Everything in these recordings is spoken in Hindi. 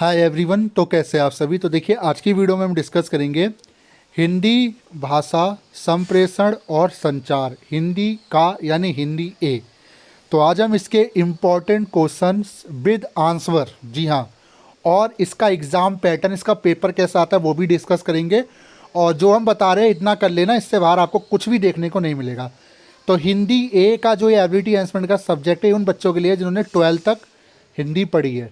Hi everyone. तो कैसे आप सभी। तो देखिए आज की वीडियो में हम डिस्कस करेंगे हिंदी भाषा संप्रेषण और संचार, हिंदी का यानी हिंदी ए। तो आज हम इसके इम्पॉर्टेंट क्वेश्चंस विद आंसर, जी हाँ, और इसका एग्ज़ाम पैटर्न, इसका पेपर कैसा आता है वो भी डिस्कस करेंगे। और जो हम बता रहे हैं इतना कर लेना, इससे बाहर आपको कुछ भी देखने को नहीं मिलेगा। तो हिंदी ए का जो ये एबिलिटी एनहांसमेंट का सब्जेक्ट है उन बच्चों के लिए जिन्होंने 12th तक हिंदी पढ़ी है।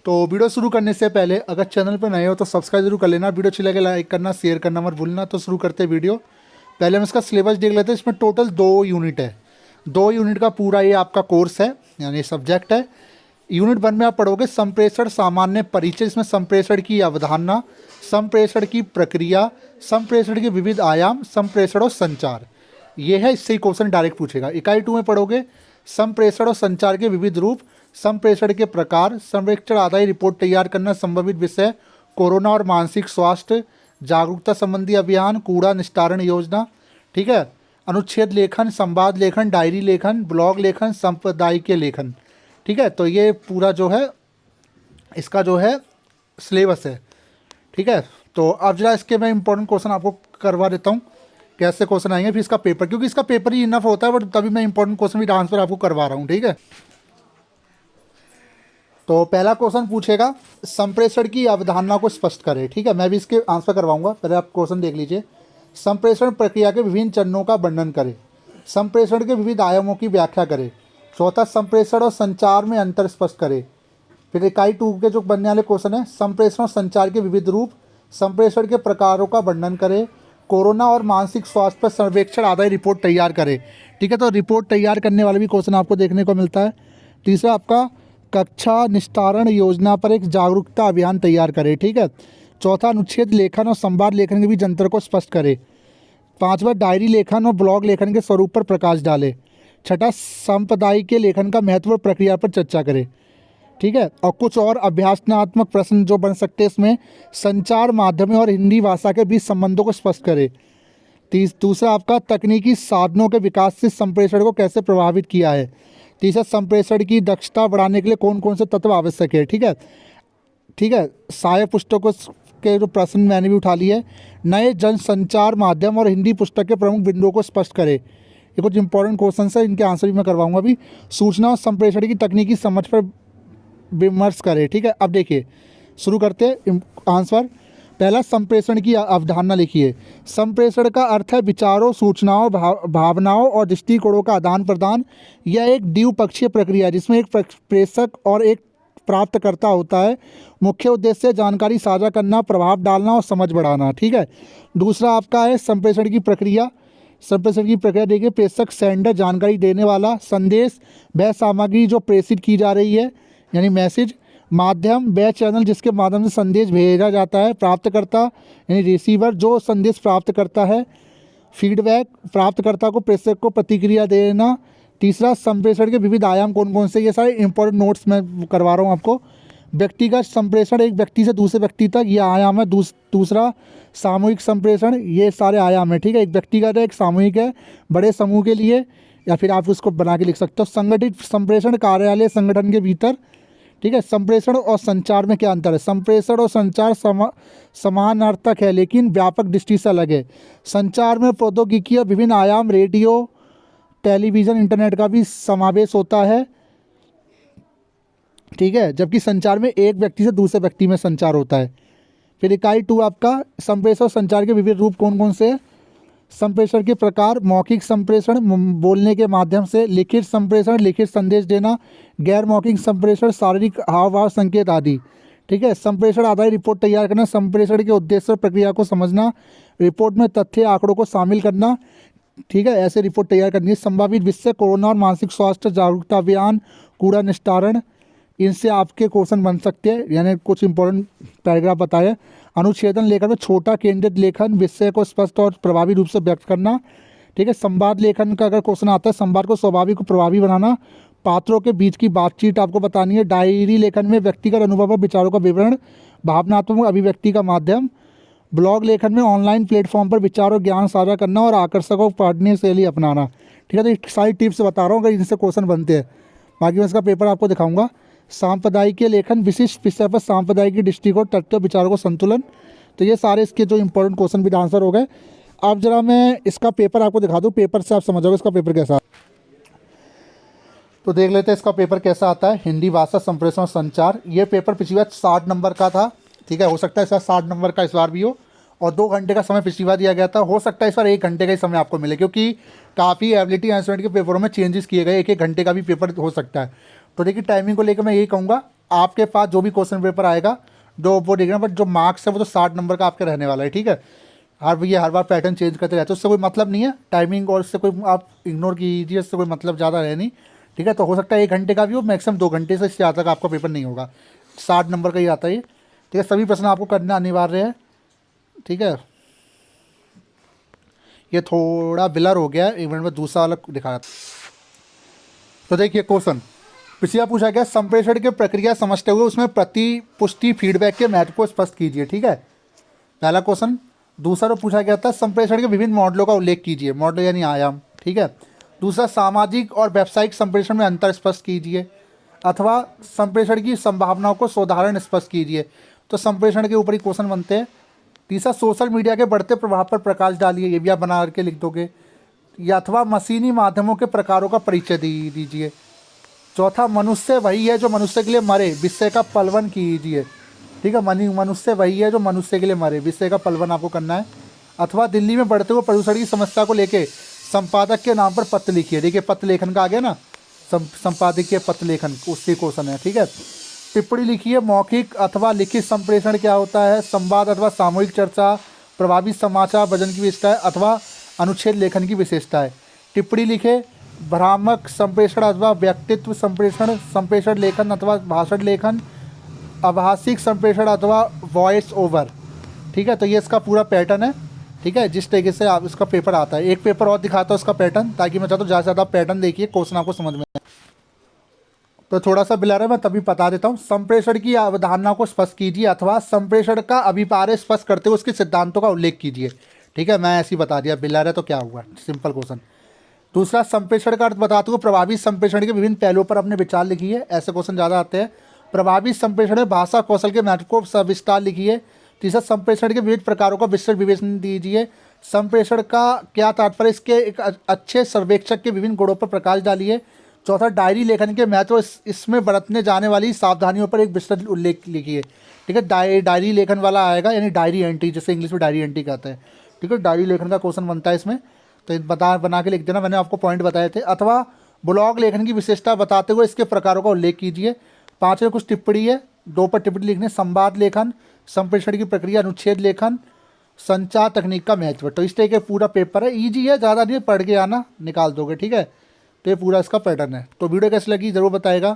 तो वीडियो शुरू करने से पहले अगर चैनल पर नए हो तो सब्सक्राइब जरूर कर लेना, वीडियो अच्छी लगे लाइक करना, शेयर करना मत भूलना। तो शुरू करते हैं वीडियो। पहले हम इसका सिलेबस देख लेते हैं। इसमें टोटल 2 यूनिट है, 2 यूनिट का पूरा ये आपका कोर्स है यानी सब्जेक्ट है। यूनिट 1 में आप पढ़ोगे संप्रेषण सामान्य परिचय, इसमें संप्रेषण की अवधारणा, संप्रेषण की प्रक्रिया, संप्रेषण के विविध आयाम, संप्रेषण और संचार, ये है। इससे ही क्वेश्चन डायरेक्ट पूछेगा। इकाई 2 में पढ़ोगे संप्रेषण और संचार के विविध रूप, संप्रेषण के प्रकार, सर्वेक्षण आधारित रिपोर्ट तैयार करना, संभावित विषय कोरोना और मानसिक स्वास्थ्य, जागरूकता संबंधी अभियान, कूड़ा निस्तारण योजना, ठीक है, अनुच्छेद लेखन, संवाद लेखन, डायरी लेखन, ब्लॉग लेखन, सांप्रदायिक लेखन, ठीक है। तो ये पूरा जो है इसका जो है सिलेबस है, ठीक है। तो अब जरा इसके मैं इंपॉर्टेंट क्वेश्चन आपको करवा देता हूँ, कैसे क्वेश्चन आएंगे, फिर इसका पेपर, क्योंकि इसका पेपर ही इनफ होता है, बट तभी मैं इंपॉर्टेंट क्वेश्चन भी आंसर आपको करवा रहा हूँ, ठीक है। तो पहला क्वेश्चन पूछेगा संप्रेषण की अवधारणा को स्पष्ट करें, ठीक है। मैं भी इसके आंसर करवाऊंगा, पहले आप क्वेश्चन देख लीजिए। संप्रेषण प्रक्रिया के विभिन्न चरणों का वर्णन करें, संप्रेषण के विविध आयामों की व्याख्या करें। चौथा, संप्रेषण और संचार में अंतर स्पष्ट करें। फिर इकाई 2 के जो बनने वाले क्वेश्चन है, संप्रेषण और संचार के विविध रूप, संप्रेषण के प्रकारों का वर्णन करें, कोरोना और मानसिक स्वास्थ्य पर सर्वेक्षण आधारित रिपोर्ट तैयार करें, ठीक है। तो रिपोर्ट तैयार करने वाले भी क्वेश्चन आपको देखने को मिलता है। तीसरा आपका कक्षा निस्तारण योजना पर एक जागरूकता अभियान तैयार करें, ठीक है। चौथा, अनुच्छेद लेखन और संवाद लेखन के बीच अंतर को स्पष्ट करें। पांचवा, डायरी लेखन और ब्लॉग लेखन के स्वरूप पर प्रकाश डालें। छठा, सांप्रदायिक के लेखन का महत्व और प्रक्रिया पर चर्चा करें, ठीक है। और कुछ और अभ्यासनात्मक प्रश्न जो बन सकते हैं इसमें, संचार माध्यमों और हिंदी भाषा के बीच संबंधों को स्पष्ट करें। दूसरा आपका तकनीकी साधनों के विकास से संप्रेषण को कैसे प्रभावित किया है। तीसरा, संप्रेषण की दक्षता बढ़ाने के लिए कौन कौन से तत्व आवश्यक है, ठीक है, ठीक है। सहायक पुस्तकों के जो प्रश्न मैंने भी उठा लिए। नए जनसंचार माध्यम और हिंदी पुस्तक के प्रमुख बिंदुओं को स्पष्ट करें। ये कुछ इंपॉर्टेंट क्वेश्चन है, इनके आंसर भी मैं करवाऊंगा अभी। सूचना और संप्रेषण की तकनीकी समझ पर विमर्श करें, ठीक है। अब देखिए शुरू करते हैं आंसर। पहला, संप्रेषण की अवधारणा लिखिए। संप्रेषण का अर्थ है विचारों, सूचनाओं, भावनाओं और दृष्टिकोणों का आदान प्रदान। यह एक द्विपक्षीय प्रक्रिया है जिसमें एक प्रेषक और एक प्राप्तकर्ता होता है। मुख्य उद्देश्य जानकारी साझा करना, प्रभाव डालना और समझ बढ़ाना, ठीक है। दूसरा आपका है संप्रेषण की प्रक्रिया। संप्रेषण की प्रक्रिया देखिए, प्रेषक सेंडर जानकारी देने वाला, संदेश वह सामग्री जो प्रेषित की जा रही है यानी मैसेज, माध्यम वह चैनल जिसके माध्यम से संदेश भेजा जाता है, प्राप्तकर्ता यानी रिसीवर जो संदेश प्राप्त करता है, फीडबैक प्राप्तकर्ता को प्रेषक को प्रतिक्रिया देना। तीसरा, संप्रेषण के विविध आयाम कौन कौन से, ये सारे इंपॉर्टेंट नोट्स मैं करवा रहा हूँ आपको। व्यक्तिगत संप्रेषण, एक व्यक्ति से दूसरे व्यक्ति तक, ये आयाम है। दूसरा, सामूहिक संप्रेषण, ये सारे आयाम है, ठीक है। एक व्यक्तिगत है, एक सामूहिक है, बड़े समूह के लिए, या फिर आप उसको बना के लिख सकते हो। संगठित संप्रेषण, कार्यालय संगठन के भीतर, ठीक है। संप्रेषण और संचार में क्या अंतर है। संप्रेषण और संचार समानार्थक है लेकिन व्यापक दृष्टि से अलग है। संचार में प्रौद्योगिकी और विभिन्न आयाम, रेडियो, टेलीविज़न, इंटरनेट का भी समावेश होता है, ठीक है। जबकि संचार में एक व्यक्ति से दूसरे व्यक्ति में संचार होता है। फिर इकाई 2 आपका संप्रेषण और संचार के विविध रूप कौन कौन से हैं। संप्रेषण के प्रकार, मौखिक संप्रेषण बोलने के माध्यम से, लिखित संप्रेषण लिखित संदेश देना, गैर मौखिक संप्रेषण शारीरिक हाव भाव संकेत आदि, ठीक है। संप्रेषण आधारित रिपोर्ट तैयार करना, संप्रेषण के उद्देश्य और प्रक्रिया को समझना, रिपोर्ट में तथ्य आंकड़ों को शामिल करना, ठीक है। ऐसे रिपोर्ट तैयार करनी है। संभावित विषय कोरोना और मानसिक स्वास्थ्य, जागरूकता अभियान, कूड़ा निस्तारण, इनसे आपके क्वेश्चन बन सकते हैं, यानी कुछ इंपॉर्टेंट पैराग्राफ बताए। अनुच्छेदन लेखन में छोटा केंद्रित लेखन, विषय को स्पष्ट और प्रभावी रूप से व्यक्त करना, ठीक है। संवाद लेखन का अगर क्वेश्चन आता है, संवाद को स्वाभाविक और प्रभावी बनाना, पात्रों के बीच की बातचीत आपको बतानी है। डायरी लेखन में व्यक्तिगत अनुभव और विचारों का विवरण, भावनात्मक अभिव्यक्ति का माध्यम। ब्लॉग लेखन में ऑनलाइन प्लेटफॉर्म पर विचार और ज्ञान साझा करना और आकर्षकों पढ़ने शैली अपनाना, ठीक है। तो ये सारी टिप्स बता रहा हूँ, अगर इनसे क्वेश्चन बनते हैं। बाकी मैं इसका पेपर आपको दिखाऊंगा। सांप्रदायिक लेखन, विशिष्ट विषय पर सांप्रदायिक दृष्टिकोण, तथ्य विचारों को संतुलन। तो ये सारे इसके जो इंपॉर्टेंट क्वेश्चन विद आंसर हो गए। अब जरा मैं इसका पेपर आपको दिखा दूँ, पेपर से आप समझ जाओगे इसका पेपर कैसा। तो देख लेते हैं इसका पेपर कैसा आता है। हिंदी भाषा संप्रेषण और संचार, ये पेपर पिछली बार 60 नंबर का था, ठीक है। हो सकता है इस बार 60 नंबर का इस बार भी हो, और 2 घंटे का समय पिछली बार दिया गया था। हो सकता है इस बार 1 घंटे का ही समय आपको मिले, क्योंकि काफ़ी एबिलिटी एंड के पेपरों में चेंजेस किए गए, 1-1 घंटे का भी पेपर हो सकता है। तो देखिए टाइमिंग को लेकर मैं यही कहूँगा, आपके पास जो भी क्वेश्चन पेपर आएगा जो वो देखना, बट जो मार्क्स है वो तो 60 नंबर का आपके रहने वाला है, ठीक है। हर बार पैटर्न चेंज करते रहते हैं, उससे कोई मतलब नहीं है। टाइमिंग और इससे कोई आप इग्नोर कीजिए, इससे कोई मतलब ज़्यादा है नहीं, ठीक है। तो हो सकता है 1 घंटे का भी हो, मैक्सिमम 2 घंटे से इससे ज़्यादा का आपका पेपर नहीं होगा। 60 नंबर का ही आता है ये, ठीक है। सभी प्रश्न आपको करना अनिवार्य है, ठीक है। ये थोड़ा ब्लर हो गया है, 1 मिनट में दूसरा वाला दिखा रहा था। तो देखिए क्वेश्चन पिछला पूछा गया, संप्रेषण की प्रक्रिया समझते हुए उसमें प्रतिपुष्टि फीडबैक के महत्व को स्पष्ट कीजिए, ठीक है, पहला क्वेश्चन। दूसरा जो पूछा गया था, संप्रेषण के विभिन्न मॉडलों का उल्लेख कीजिए, मॉडल यानी आयाम, ठीक है। दूसरा, सामाजिक और व्यावसायिक संप्रेषण में अंतर स्पष्ट कीजिए, अथवा संप्रेषण की संभावनाओं को साधारण स्पष्ट कीजिए। तो संप्रेषण के ऊपर ही क्वेश्चन बनते हैं। तीसरा, सोशल मीडिया के बढ़ते प्रभाव पर प्रकाश डालिए, ये भी आप बना करके लिख दोगे। या अथवा मशीनी माध्यमों के प्रकारों का परिचय दीजिए। चौथा, मनुष्य वही है जो मनुष्य के लिए मरे, विषय का पलवन कीजिए, ठीक है। मनुष्य वही है जो मनुष्य के लिए मरे, विषय का पलवन आपको करना है। अथवा दिल्ली में बढ़ते हुए प्रदूषण की समस्या को लेके संपादक के नाम पर पत्र लिखिए। देखिए पत्र लेखन का आ गया ना, संपादकीय पत्र लेखन, उससे क्वेश्चन है, ठीक है। टिप्पणी लिखिए, मौखिक अथवा लिखित संप्रेषण क्या होता है, संवाद अथवा सामूहिक चर्चा, प्रभावी समाचार वजन की विशेषताएं अथवा अनुच्छेद लेखन की विशेषताएं। टिप्पणी लिखे, भ्रामक संप्रेषण अथवा व्यक्तित्व संप्रेषण, संप्रेषण लेखन अथवा भाषण लेखन, आभासिक संप्रेषण अथवा वॉइस ओवर, ठीक है। तो ये इसका पूरा पैटर्न है, ठीक है, जिस तरीके से आप इसका पेपर आता है। एक पेपर और दिखाता हूँ इसका पैटर्न, ताकि मैं चाहता हूँ ज़्यादा से ज़्यादा पैटर्न देखिए, क्वेश्चन आपको समझ में। तो थोड़ा सा बिलर है, मैं तभी बता देता हूँ। संप्रेषण की अवधारणा को स्पष्ट कीजिए, अथवा संप्रेषण का अभिप्राय स्पष्ट करते हुए उसके सिद्धांतों का उल्लेख कीजिए, ठीक है। मैं ऐसे ही बता दिया, बिलर है तो क्या हुआ, सिंपल क्वेश्चन। दूसरा, संप्रेषण का अर्थ बताते हुए प्रभावी संप्रेषण के विभिन्न पहलुओं पर अपने विचार लिखिए, ऐसे क्वेश्चन ज़्यादा आते हैं। प्रभावी संप्रेषण में भाषा कौशल के महत्व को सविस्तार लिखिए। तीसरा, संप्रेषण के विविध प्रकारों का विस्तृत विवेचन दीजिए। संप्रेषण का क्या तात्पर्य, इसके एक अच्छे सर्वेक्षक के विभिन्न गुणों पर प्रकाश डालिए। चौथा, डायरी लेखन के महत्व, इसमें बरतने जाने वाली सावधानियों पर एक विस्तृत उल्लेख लिखिए, ठीक है। डायरी लेखन वाला आएगा, यानी डायरी एंट्री, जैसे इंग्लिश में डायरी एंट्री कहते हैं, ठीक है। डायरी लेखन का क्वेश्चन बनता है इसमें, तो बना के लिख देना, मैंने आपको पॉइंट बताए थे। अथवा ब्लॉग लेखन की विशेषता बताते हुए इसके प्रकारों का उल्लेख कीजिए। पाँचवें कुछ टिप्पणी है, 2 पर टिप्पणी लिखने, संवाद लेखन, संप्रेषण की प्रक्रिया, अनुच्छेद लेखन, संचार तकनीक का महत्व। तो इस तरह के पूरा पेपर है, ईजी है, ज़्यादा नहीं, पढ़ के आना निकाल दोगे, ठीक है। तो ये पूरा इसका पैटर्न है। तो वीडियो कैसी लगी ज़रूर बताएगा।